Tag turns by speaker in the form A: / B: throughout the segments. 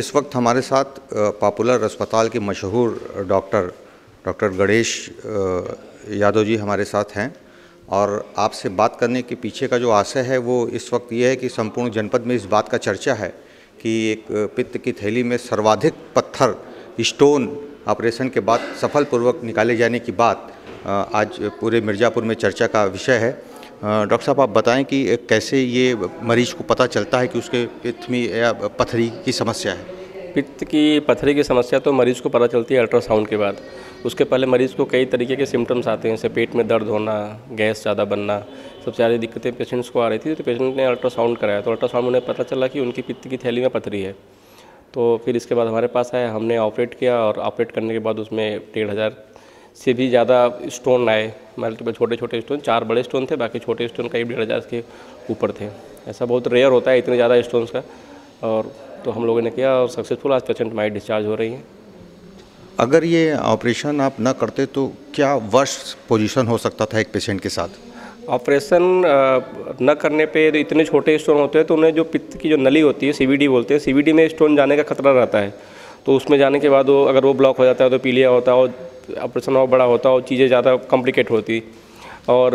A: इस वक्त हमारे साथ पॉपुलर अस्पताल के मशहूर डॉक्टर गणेश यादव जी हमारे साथ हैं और आपसे बात करने के पीछे का जो आशय है वो इस वक्त ये है कि संपूर्ण जनपद में इस बात का चर्चा है कि एक पित्त की थैली में सर्वाधिक पत्थर स्टोन ऑपरेशन के बाद सफलपूर्वक निकाले जाने की बात आज पूरे मिर्ज़ापुर में चर्चा का विषय है। डॉक्टर साहब, आप बताएं कि कैसे ये मरीज को पता चलता है कि उसके पित्त में या पथरी की समस्या है।
B: पित्त की पथरी की समस्या तो मरीज़ को पता चलती है अल्ट्रासाउंड के बाद। उसके पहले मरीज़ को कई तरीके के सिम्टम्स आते हैं, जैसे पेट में दर्द होना, गैस ज़्यादा बनना, सबसे ज़्यादा दिक्कतें पेशेंट्स को आ रही थी। तो पेशेंट ने अल्ट्रासाउंड कराया तो अल्ट्रासाउंड में उन्हें पता चला कि उनकी पित्त की थैली में पथरी है। तो फिर इसके बाद हमारे पास आया, हमने ऑपरेट किया और ऑपरेट करने के बाद उसमें 1500 से भी ज़्यादा स्टोन आए। मल्टीपल छोटे छोटे स्टोन, 4 बड़े स्टोन थे, बाकी छोटे स्टोन करीब 1500 के ऊपर थे। ऐसा बहुत रेयर होता है इतने ज़्यादा स्टोन्स का। और तो हम लोगों ने किया और सक्सेसफुल आज पेशेंट हमारी डिस्चार्ज हो रही है।
A: अगर ये ऑपरेशन आप न करते तो क्या वर्स्ट पोजीशन हो सकता था एक पेशेंट के साथ?
B: ऑपरेशन न करने पे तो इतने छोटे स्टोन होते हैं तो उन्हें जो पित्त की जो नली होती है, सीवीडी बोलते हैं, सीवीडी में स्टोन जाने का खतरा रहता है। तो उसमें जाने के बाद वो अगर वो ब्लॉक हो जाता है तो पीलिया होता है और ऑपरेशन और बड़ा होता है और चीज़ें ज़्यादा कॉम्प्लिकेट होती। और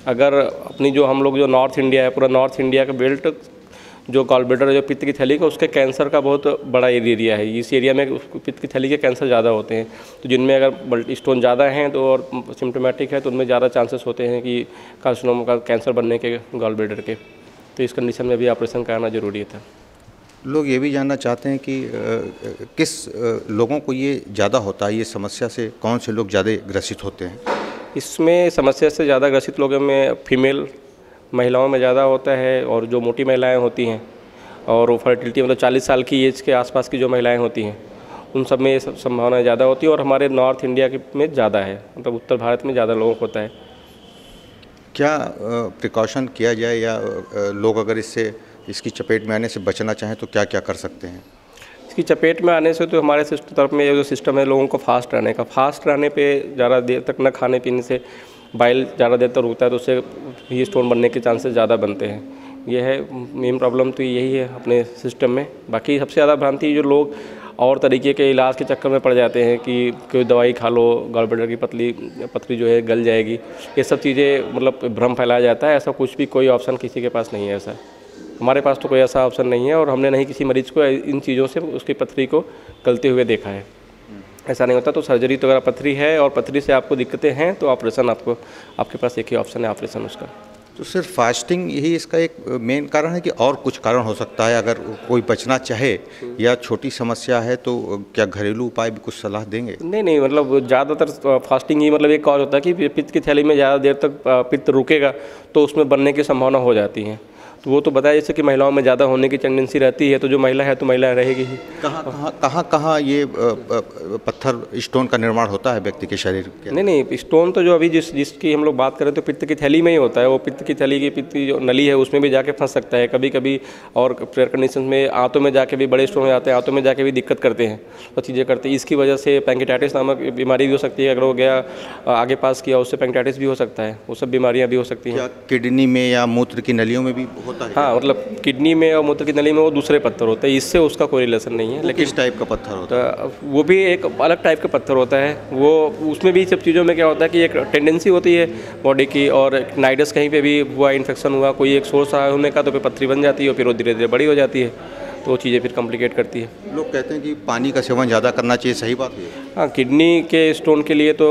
B: अगर अपनी जो हम लोग जो नॉर्थ इंडिया है, पूरा नॉर्थ इंडिया का बेल्ट जो गॉलब्लैडर जो पित्त की थैली का, उसके कैंसर का बहुत बड़ा एरिया है। इस एरिया में पित्त की थैली के कैंसर ज़्यादा होते हैं। तो जिनमें अगर स्टोन ज़्यादा हैं तो और सिम्टोमेटिक है तो उनमें ज़्यादा चांसेस होते हैं कि कार्सिनोमा का कैंसर बनने के, गॉलब्लैडर के। तो इस कंडीशन में भी ऑपरेशन कराना ज़रूरी था।
A: लोग ये भी जानना चाहते हैं कि किस लोगों को ये ज़्यादा होता है, ये समस्या से कौन से लोग ज़्यादा ग्रसित होते हैं?
B: इसमें समस्या से ज़्यादा ग्रसित लोगों में फीमेल महिलाओं में ज़्यादा होता है, और जो मोटी महिलाएं होती हैं और वो फर्टिलिटी मतलब 40 साल की एज के आसपास की जो महिलाएं होती हैं उन सब में ये संभावना ज़्यादा होती है। और हमारे नॉर्थ इंडिया के में ज़्यादा है, मतलब उत्तर भारत में ज़्यादा लोगों को होता है।
A: क्या प्रिकॉशन किया जाए या लोग अगर इसकी चपेट में आने से बचना चाहें तो क्या क्या कर सकते हैं?
B: इसकी चपेट में आने से तो हमारे तरफ में जो सिस्टम है लोगों को फास्ट रहने पे ज़्यादा देर तक न खाने पीने से बाइल ज़्यादा देर तक रुकता है तो उससे भी स्टोन बनने के चांसेस ज़्यादा बनते हैं। यह है मेन प्रॉब्लम, तो यही है अपने सिस्टम में। बाकी सबसे ज़्यादा भ्रांति जो लोग और तरीके के इलाज के चक्कर में पड़ जाते हैं कि कोई दवाई खा लो, गॉलब्लैडर की पथरी जो है गल जाएगी, ये सब चीज़ें मतलब भ्रम फैलाया जाता है। ऐसा कुछ भी कोई ऑप्शन किसी के पास नहीं है। ऐसा हमारे पास तो कोई ऐसा ऑप्शन नहीं है और हमने नहीं किसी मरीज़ को इन चीज़ों से उसकी पथरी को गलते हुए देखा है। ऐसा नहीं होता। तो सर्जरी तो अगर पथरी है और पथरी से आपको दिक्कतें हैं तो ऑपरेशन आपके पास एक ही ऑप्शन है, ऑपरेशन उसका।
A: तो सिर्फ फास्टिंग यही इसका एक मेन कारण है कि और कुछ कारण हो सकता है? अगर कोई बचना चाहे या छोटी समस्या है तो क्या घरेलू उपाय भी कुछ सलाह देंगे?
B: नहीं, मतलब ज़्यादातर फास्टिंग ही, मतलब एक और होता है कि पित्त की थैली में ज़्यादा देर तक पित्त रुकेगा तो उसमें बनने की संभावना हो जाती है। तो वो तो बताया जैसे कि महिलाओं में ज़्यादा होने की टेंडेंसी रहती है, तो जो महिला है तो महिला रहेगी ही।
A: कहाँ ये पत्थर स्टोन का निर्माण होता है व्यक्ति के शरीर के?
B: नहीं, स्टोन तो जो अभी जिसकी हम लोग बात करें तो पित्त की थैली में ही होता है। वो पित्त की थैली की पित्त की जो नली है उसमें भी जाके फंस सकता है कभी कभी। और प्रेयर कंडीशन में आंतों में जाके भी बड़े स्टोन हो जाते हैं, आंतों में जाके भी दिक्कत करते हैं और चीज़ें करते हैं। इसकी वजह से पैंक्रियाटिस नामक बीमारी भी हो सकती है। अगर हो गया आगे पास किया उससे पैंक्रियाटिस भी हो सकता है, वो सब बीमारियाँ भी हो सकती हैं।
A: किडनी में या मूत्र की नलियों में भी होता है?
B: हाँ, मतलब किडनी में और मूत्र की नली में वो दूसरे पत्थर होते हैं, इससे उसका कोई रिलेशन नहीं है। लेकिन
A: किस टाइप का पत्थर होता है?
B: वो भी एक अलग टाइप का पत्थर होता है। वो उसमें भी सब चीज़ों में क्या होता है कि एक टेंडेंसी होती है बॉडी की, और नाइडस कहीं पे भी हुआ, इन्फेक्शन हुआ, कोई एक सोर्स आया होने का, तो फिर पथरी बन जाती है और फिर वो धीरे धीरे बड़ी हो जाती है, तो वो चीज़ें फिर कॉम्प्लिकेट करती है।
A: लोग कहते हैं कि पानी का सेवन ज़्यादा करना चाहिए, सही बात है?
B: हाँ, किडनी के स्टोन के लिए तो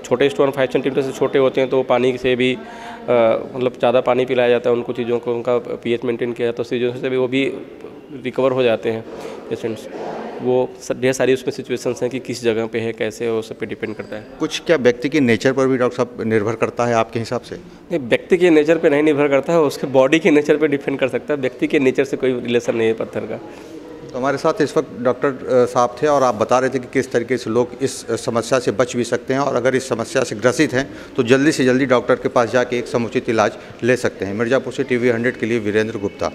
B: छोटे स्टोन 5 सेंटीमीटर से छोटे होते हैं तो पानी से भी मतलब ज़्यादा पानी पिलाया जाता है उनको, चीज़ों को उनका पीएच मेंटेन किया जाता है, तो चीज़ों से भी वो भी रिकवर हो जाते हैं पेशेंट्स। वो ढेर सारी उसमें सिचुएशंस हैं कि किस जगह पे है, कैसे, वो सब पे डिपेंड करता है।
A: कुछ क्या व्यक्ति के नेचर पर भी डॉक्टर साहब निर्भर करता है आपके हिसाब से?
B: नहीं, व्यक्ति के नेचर पे नहीं निर्भर करता है, उसके बॉडी के नेचर पे डिपेंड कर सकता है। व्यक्ति के नेचर से कोई रिलेशन नहीं है पत्थर का।
A: तो हमारे साथ इस वक्त डॉक्टर साहब थे और आप बता रहे थे कि किस तरीके से लोग इस समस्या से बच भी सकते हैं और अगर इस समस्या से ग्रसित हैं तो जल्दी से जल्दी डॉक्टर के पास जाके एक समुचित इलाज ले सकते हैं। मिर्ज़ापुर से TV 100 के लिए वीरेंद्र गुप्ता।